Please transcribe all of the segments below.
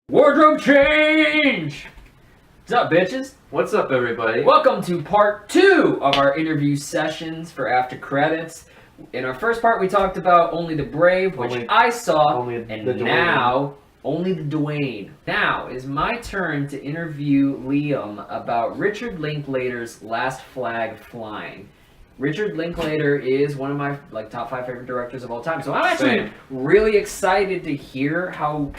Wardrobe change! What's up, bitches? What's up, everybody? Welcome to part 2 of our interview sessions for After Credits. In our first part, we talked about Only the Brave, which I saw, and now, Only the Dwayne. Now, is my turn to interview Liam about Richard Linklater's Last Flag Flying. Richard Linklater is one of my top 5 favorite directors of all time, so I'm actually really excited to hear how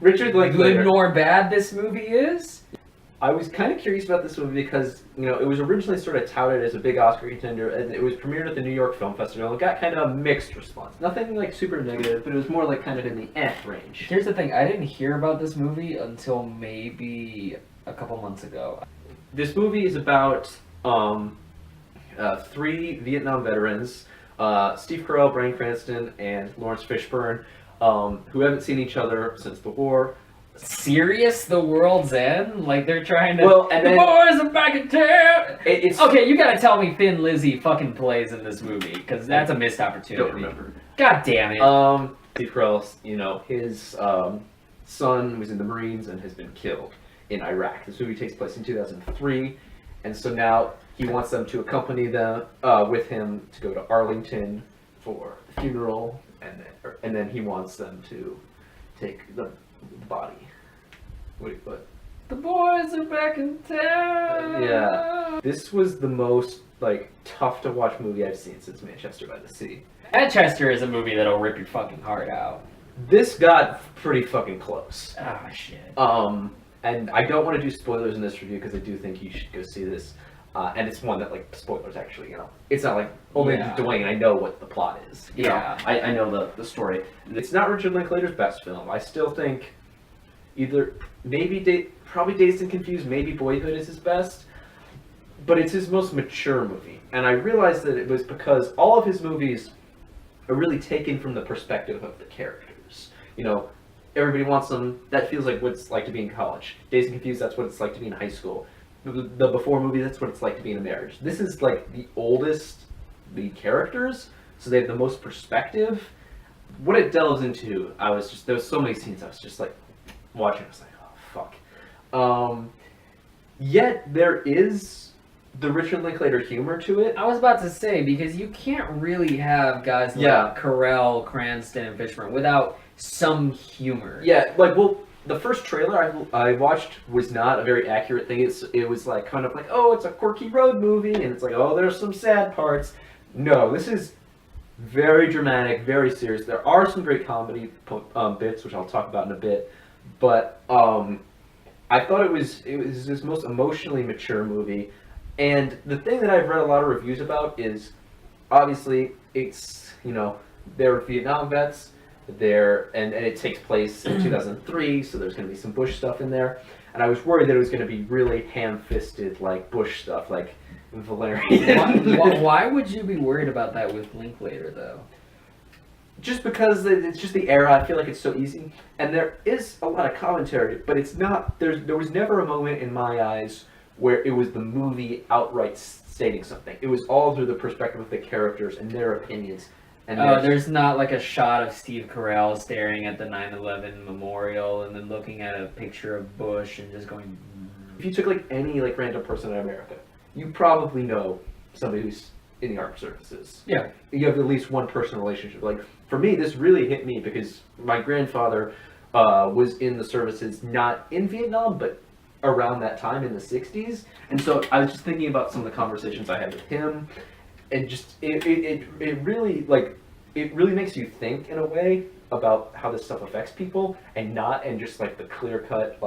Richard Linklater, good nor bad this movie is. I was kind of curious about this movie because, it was originally sort of touted as a big Oscar contender, and it was premiered at the New York Film Festival. It got kind of a mixed response. Nothing super negative, but it was more kind of in the range. Here's the thing, I didn't hear about this movie until maybe a couple months ago. This movie is about 3 Vietnam veterans, Steve Carell, Bryan Cranston, and Lawrence Fishburne, who haven't seen each other since the war. Serious? The world's end? They're trying to... Well, and the boys are back in town! It's... Okay, you gotta tell me Thin Lizzy fucking plays in this movie, because that's a missed opportunity. Don't remember. God damn it. Steve Carell, his son was in the Marines and has been killed in Iraq. This movie takes place in 2003, and so now he wants them to accompany them with him to go to Arlington for the funeral, and then he wants them to take the body. What? The boys are back in town! Yeah. This was the most, tough to watch movie I've seen since Manchester by the Sea. Manchester is a movie that'll rip your fucking heart out. This got pretty fucking close. Oh, shit. And I don't want to do spoilers in this review because I do think you should go see this. And it's one that, spoilers actually, it's not only Dwayne, I know what the plot is. I know the story. It's not Richard Linklater's best film. I still think probably Dazed and Confused, maybe Boyhood is his best, but it's his most mature movie. And I realized that it was because all of his movies are really taken from the perspective of the characters. Everybody wants them, that feels like what it's like to be in college. Dazed and Confused, that's what it's like to be in high school. The Before movie, that's what it's like to be in a marriage. This is the oldest lead characters, so they have the most perspective. What it delves into, there was so many scenes I was just watching, I was like, oh fuck. Yet there is the Richard Linklater humor to it. I was about to say, because you can't really have guys like Carell, Cranston, and Fishburne without some humor. Yeah, the first trailer I watched was not a very accurate thing. It was oh, it's a quirky road movie, and it's oh, there's some sad parts. No, this is very dramatic, very serious. There are some great comedy bits, which I'll talk about in a bit, but I thought it was his most emotionally mature movie. And the thing that I've read a lot of reviews about is, obviously, it's, they're Vietnam vets. And it takes place in 2003, so there's going to be some Bush stuff in there. And I was worried that it was going to be really ham-fisted, Bush stuff, Valerian. Why would you be worried about that with Linklater, though? Just because it's just the era. I feel like it's so easy. And there is a lot of commentary, but it's not... There was never a moment in my eyes where it was the movie outright stating something. It was all through the perspective of the characters and their opinions. And there's not a shot of Steve Carell staring at the 9/11 memorial and then looking at a picture of Bush and just going... If you took any random person in America, you probably know somebody who's in the armed services. Yeah. You have at least one personal relationship. For me, this really hit me because my grandfather was in the services, not in Vietnam, but around that time in the 60s. And so I was just thinking about some of the conversations I had with him. And just it really it really makes you think in a way about how this stuff affects people, and just the clear cut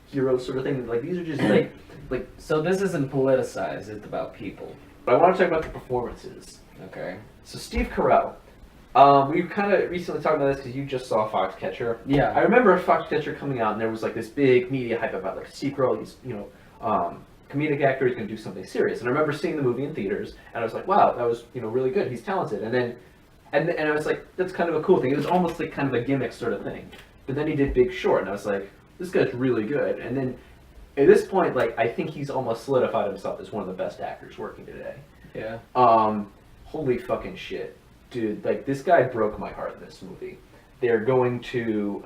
hero sort of thing. These are just So this isn't politicized; it's about people. But I want to talk about the performances. Okay. So Steve Carell, we kind of recently talked about this because you just saw Foxcatcher. Yeah. I remember Foxcatcher coming out, and there was this big media hype about Steve Carell. He's comedic actor, he's going to do something serious. And I remember seeing the movie in theaters, and I was like, wow, that was really good. He's talented. And I was like, that's kind of a cool thing. It was almost kind of a gimmick sort of thing. But then he did Big Short, and I was like, this guy's really good. And then at this point, I think he's almost solidified himself as one of the best actors working today. Yeah. Holy fucking shit, dude! This guy broke my heart in this movie. They're going to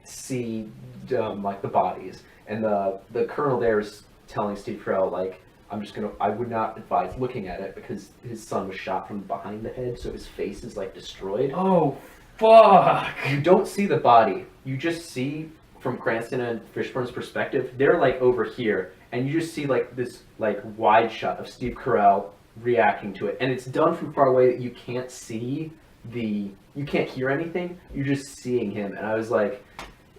see like the bodies, and the colonel there is telling Steve Carell like, I would not advise looking at it because his son was shot from behind the head, so his face is like destroyed. Oh, fuck! You don't see the body. You just see from Cranston and Fishburne's perspective, they're like over here, and you just see like this like wide shot of Steve Carell reacting to it, and it's done from far away that you can't see you can't hear anything. You're just seeing him, and I was like,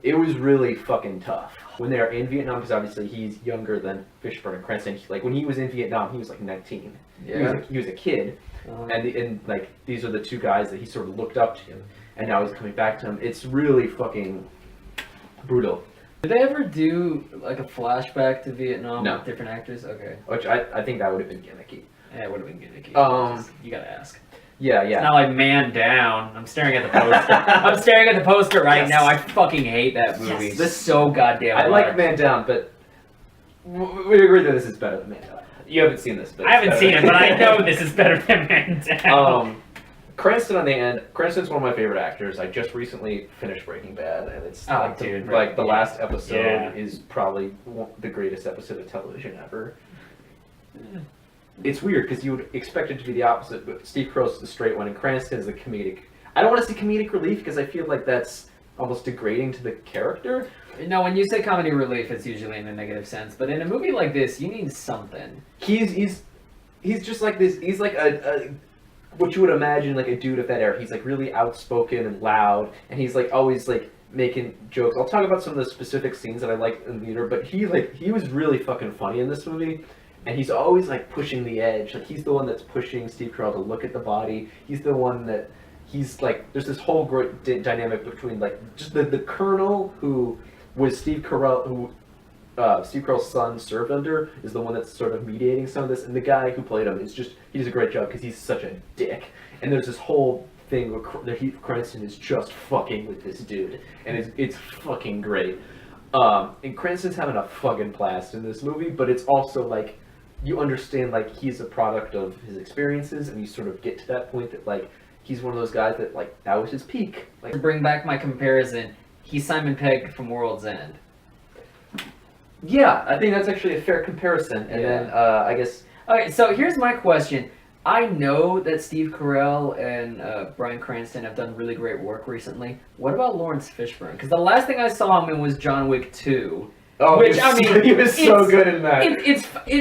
it was really fucking tough. When they're in Vietnam, because obviously he's younger than Fishburne and Cranston. Like when he was in Vietnam, he was like 19. Yeah. He was a kid, and like these are the two guys that he sort of looked up to, and now he's coming back to him. It's really fucking brutal. Did they ever do like a flashback to Vietnam No. with different actors? Okay. Which I think that would have been gimmicky. Yeah, it would have been gimmicky. You gotta ask. Yeah. It's not like Man Down. I'm staring at the poster. I'm staring at the poster right now. I fucking hate that movie. Yes. This is so goddamn I hard. like Man Down, but we agree that this is better than Man Down. You haven't seen this, but I haven't seen it, but I know this is better than Man Down. Cranston on the end. Cranston's one of my favorite actors. I just recently finished Breaking Bad, and it's the last episode is probably the greatest episode of television ever. It's weird because you would expect it to be the opposite, but Steve Carell's the straight one, and Cranston is the comedic. I don't want to say comedic relief because I feel like that's almost degrading to the character. No, when you say comedy relief, it's usually in a negative sense. But in a movie like this, you need something. He's just like this. He's like a what you would imagine like a dude of that era. He's like really outspoken and loud, and he's like always like making jokes. I'll talk about some of the specific scenes that I liked in the theater, but he was really fucking funny in this movie. And he's always like pushing the edge. Like he's the one that's pushing Steve Carell to look at the body. He's the one that he's like. There's this whole great dynamic between like just the colonel who was Steve Carell, who Steve Carell's son served under, is the one that's sort of mediating some of this, and the guy who played him is just he does a great job because he's such a dick. And there's this whole thing where Cranston is just fucking with this dude, and it's fucking great. And Cranston's having a fucking blast in this movie, but it's also like. You understand, like, he's a product of his experiences, and you sort of get to that point that, like, he's one of those guys that, like, that was his peak. Like, To bring back my comparison, he's Simon Pegg from World's End. Yeah, I think that's actually a fair comparison. And then, I guess... Okay, so here's my question. I know that Steve Carell and Bryan Cranston have done really great work recently. What about Lawrence Fishburne? Because the last thing I saw him in was John Wick 2. Oh, which I mean, he was so good in that.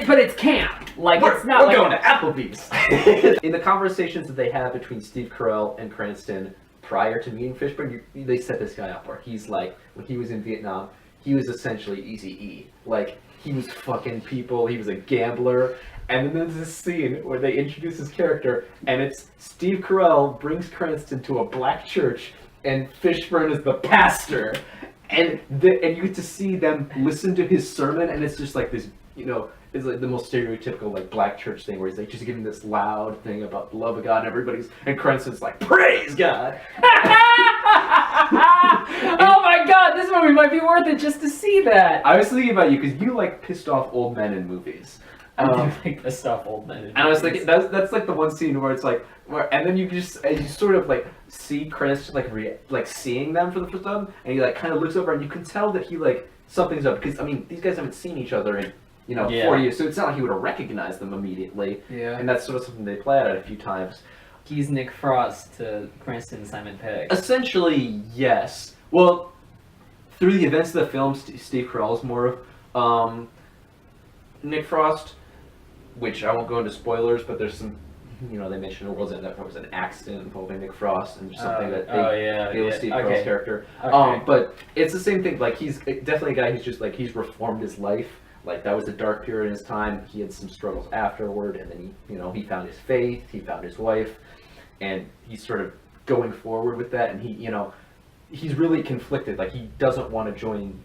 But it's camp. Like it's not. We're going to Applebee's. In the conversations that they have between Steve Carell and Cranston prior to meeting Fishburne, they set this guy up where he's like, when he was in Vietnam, he was essentially Eazy-E. Like he was fucking people. He was a gambler. And then there's this scene where they introduce his character, and it's Steve Carell brings Cranston to a black church, and Fishburne is the pastor. And you get to see them listen to his sermon, and it's just like this, it's like the most stereotypical like black church thing where he's like just giving this loud thing about the love of God, and Cranston's like, praise God. Oh my God, this movie might be worth it just to see that. I was thinking about you because you like pissed off old men in movies. I do like pissed off old men. And I was thinking that's like the one scene where it's like and then you sort of like see Cranston like seeing them for the first time, and he like kind of looks over and you can tell that he like something's up because I mean these guys haven't seen each other in 4 years, so it's not like he would have recognized them immediately. Yeah. And that's sort of something they play out a few times. He's Nick Frost to Cranston and Simon Pegg. Essentially, yes. Well, through the events of the film, Steve Carell is more of Nick Frost. Which I won't go into spoilers, but there's some, they mentioned in World's End that there was an accident involving Nick Frost and something that they with Steve Carell's character. Okay. But it's the same thing. Like he's definitely a guy who's just like he's reformed his life. Like that was a dark period in his time. He had some struggles afterward, and then he found his faith. He found his wife, and he's sort of going forward with that. And he's really conflicted. Like he doesn't want to join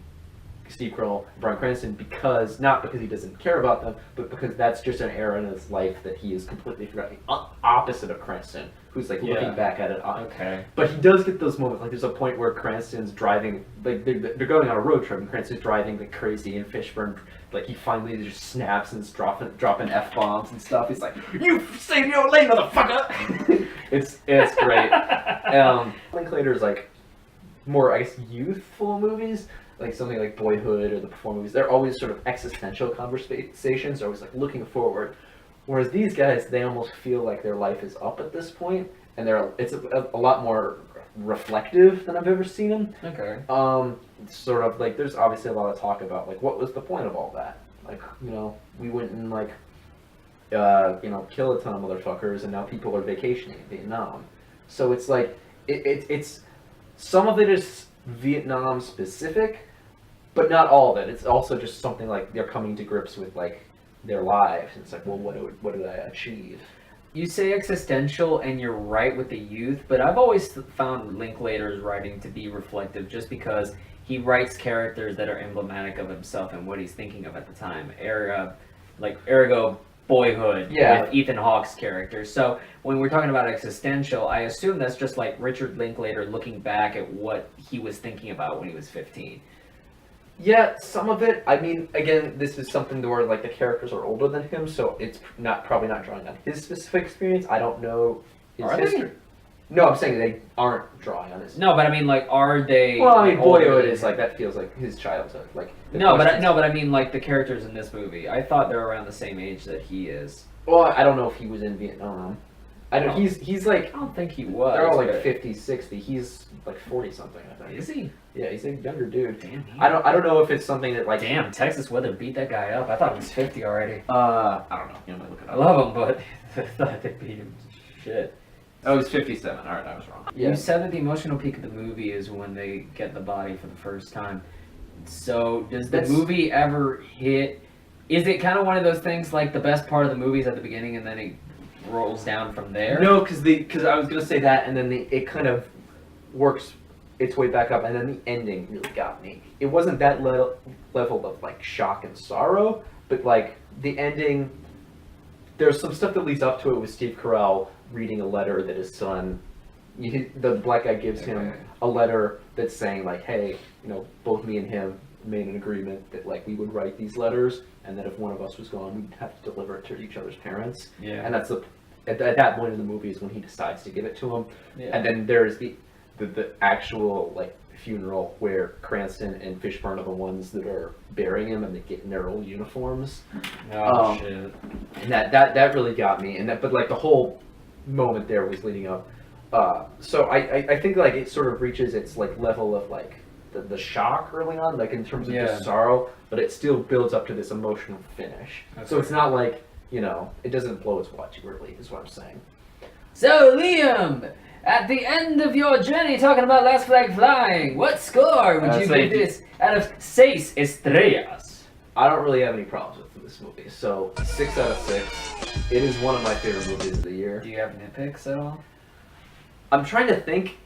Steve Carell and Bryan Cranston not because he doesn't care about them, but because that's just an era in his life that he is completely forgotten. Opposite of Cranston, who's like looking back at it. Okay. But he does get those moments. Like there's a point where Cranston's driving, like they're going on a road trip, and Cranston's driving like crazy, and Fishburne, like he finally just snaps and is dropping F-bombs and stuff. He's like, "You saved your lane, motherfucker!" It's great. Linklater is like more, I guess, youthful movies, like something like Boyhood or the Before movies, they're always sort of existential conversations. They're always like looking forward. Whereas these guys, they almost feel like their life is up at this point, and it's a lot more reflective than I've ever seen them. Okay. Sort of like there's obviously a lot of talk about like what was the point of all that? Like, you know, we went and like kill a ton of motherfuckers, and now people are vacationing in Vietnam. So it's like it's some of it is Vietnam specific, but not all of it. It's also just something like they're coming to grips with like their lives. And it's like, well, what did I achieve? You say existential, and you're right with the youth, but I've always found Linklater's writing to be reflective, just because he writes characters that are emblematic of himself and what he's thinking of at the time. Ergo, Boyhood, with Ethan Hawke's character. So when we're talking about existential, I assume that's just like Richard Linklater looking back at what he was thinking about when he was 15. Yeah, some of it. I mean, again, this is something where like the characters are older than him, so it's probably not drawing on his specific experience. I don't know his history. No, I'm saying they aren't drawing on his. No, but I mean, like, are they? Well, I mean, Boyhood is like that feels like his childhood. Like but I mean, like the characters in this movie. I thought they're around the same age that he is. Well, I don't know if he was in Vietnam. I don't. He's like. I don't think he was. They're all like 50, 60. He's like 40 something. I think. Is he? Yeah, he's a younger dude. Damn. I don't know if it's something that like. Damn, Texas weather beat that guy up. I thought he was 50 already. I don't know. You might look it up. I love him, but I thought they beat him. Shit. Oh, he's 57. All right, I was wrong. Yeah. You said that the emotional peak of the movie is when they get the body for the first time. So does the movie ever hit? Is it kind of one of those things like the best part of the movie is at the beginning and then it rolls down from there? No, because I was gonna say that, and then it kind of works its way back up, and then the ending really got me. It wasn't that level of like shock and sorrow, but like the ending. There's some stuff that leads up to it with Steve Carell reading a letter that his son, the black guy gives him a letter that's saying like, hey, you know, both me and him made an agreement that like we would write these letters, and that if one of us was gone, we'd have to deliver it to each other's parents. Yeah. And that's at that point in the movie is when he decides to give it to him. Yeah. And then there's the actual like funeral where Cranston and Fishburne are the ones that are burying him, and they get in their old uniforms. Oh shit! And that really got me. And but like the whole moment there was leading up. So I think like it sort of reaches its like level of like the shock early on, like in terms of just sorrow, but it still builds up to this emotional finish. Okay. So it's not like, you know, it doesn't blow its wad too early, is what I'm saying. So Liam, at the end of your journey talking about Last Flag Flying, what score would you give this out of 6 estrellas? I don't really have any problems with this movie, so 6 out of 6. It is one of my favorite movies of the year. Do you have nitpicks at all? I'm trying to think.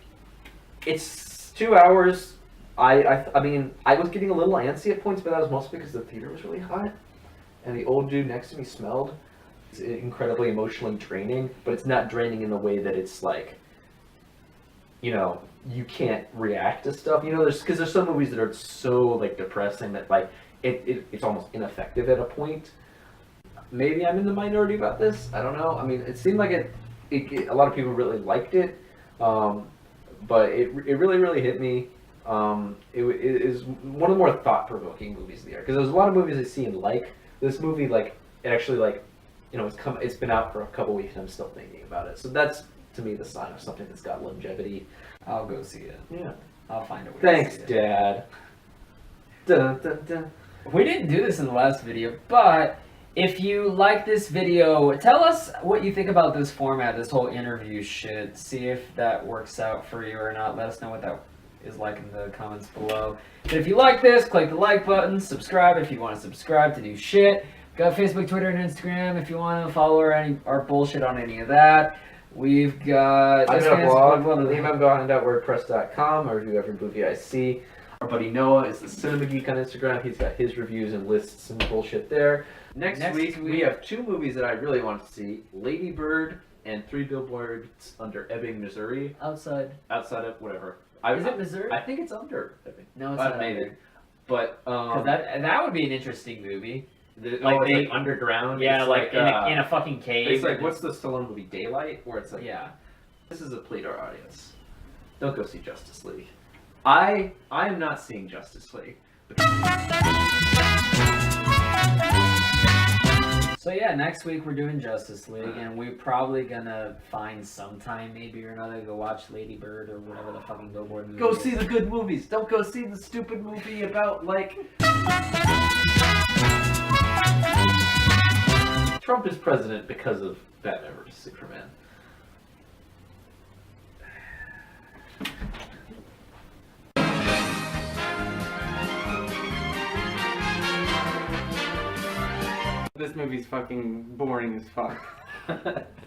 It's 2 hours. I mean, I was getting a little antsy at points, but that was mostly because the theater was really hot, and the old dude next to me smelled. It's incredibly emotionally draining, but it's not draining in the way that it's like, you know, you can't react to stuff. You know, there's some movies that are so like depressing that like it's almost ineffective at a point. Maybe I'm in the minority about this. I don't know. I mean, it seemed like it a lot of people really liked it, but it really hit me. It is one of the more thought-provoking movies of the year, because there's a lot of movies I see and like. This movie, like, it actually, like, you know, it's been out for a couple weeks and I'm still thinking about it. So that's, to me, the sign of something that's got longevity. I'll go see it. Yeah. I'll find it. Thanks, Dad. Dun, dun, dun. We didn't do this in the last video, but if you like this video, tell us what you think about this format, this whole interview shit. See if that works out for you or not. Let us know what that is like in the comments below. But if you like this, click the like button, subscribe if you want to subscribe to new shit. Got Facebook, Twitter, and Instagram if you want to follow our bullshit on any of that. We've got... I've got a blog, LiamMGohan.wordpress.com. I review every movie I see. Our buddy Noah is the Cinema Geek on Instagram. He's got his reviews and lists and bullshit there. Next week, we have 2 movies that I really want to see. Lady Bird and 3 Billboards Under Ebbing, Missouri. Outside of whatever. Is it Missouri? I think it's under Ebbing. No, it's not maybe. Under. But that would be an interesting movie. Like underground. Yeah, like in a fucking cave. It's like, what's the Stallone movie, Daylight? Where it's like, yeah, this is a plea to our audience. Don't go see Justice League. I am not seeing Justice League. So yeah, next week we're doing Justice League, and we're probably gonna find some time, maybe or another, to go watch Lady Bird or whatever the fucking Billboard movie Go is. see the good movies. Don't go see the stupid movie about, like... Trump is president because of Batman vs. Superman. This movie's fucking boring as fuck.